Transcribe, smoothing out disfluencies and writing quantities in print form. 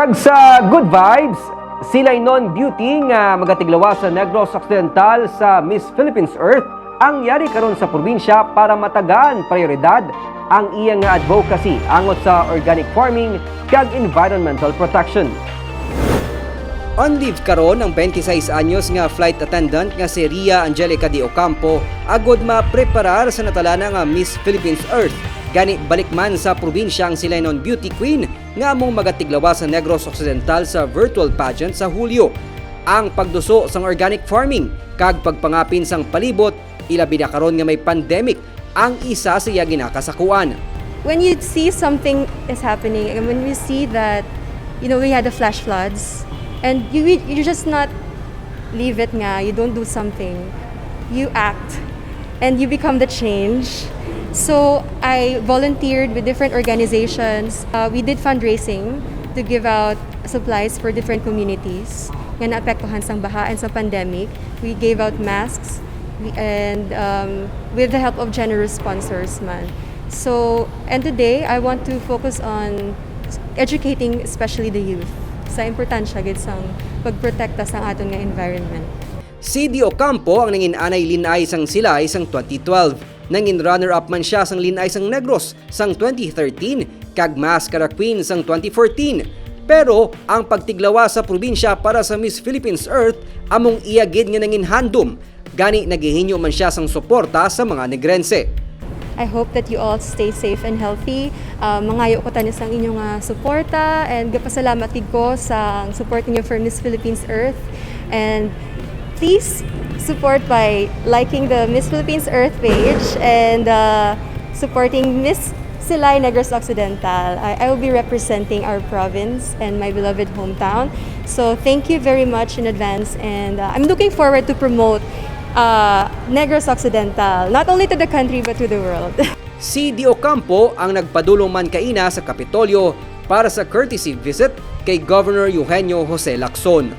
Kag sa good vibes, sila'y non-beauty nga magatiglawa sa Negros Occidental sa Miss Philippines Earth ang yari karon sa probinsya para matagaan prioridad ang iyang nga advocacy angot sa organic farming kag environmental protection. On leave karon ang 26 anyos nga flight attendant nga si Ria Angelica de Ocampo agod mapreparar sa natalana nga Miss Philippines Earth. Gani balik man sa probinsya ang sila'y non-beauty queen nga among magatiglawa sa Negros Occidental sa virtual pageant sa Hulyo. Ang pagduso sang organic farming kag pagpangapin sang palibot ilabi na karon nga may pandemic ang isa sa iya ginakasakuan. When you see something is happening and when you see that we had the flash floods and you just not leave it nga, you don't do something, you act and you become the change. So I volunteered with different organizations. We did fundraising to give out supplies for different communities nga naapektuhan sang baha and sa pandemic. We gave out masks and with the help of generous sponsors man. So, and today I want to focus on educating especially the youth sa importansya gid sang pagprotekta sa aton nga environment. Si De Ocampo ang nangin anay linay sang silay sang 2012. Nangin runner-up man siya sang linay sang Negros sang 2013 kag Mascara Queen sang 2014. Pero ang pagtiglawa sa probinsya para sa Miss Philippines Earth among iya gid nga nangin handom. Gani nagihinyo man siya sang suporta sa mga Negrense. I hope that you all stay safe and healthy. Mangayo ko tanis ang inyong suporta and gapasalamat gid ko sa support niyo for Miss Philippines Earth. And please support by liking the Miss Philippines Earth page and supporting Miss Silay Negros Occidental. I will be representing our province and my beloved hometown. So thank you very much in advance and I'm looking forward to promote Negros Occidental, not only to the country but to the world. Si De Ocampo ang nagpadulong man kaina sa Kapitolyo para sa courtesy visit kay Governor Eugenio Jose Lacson.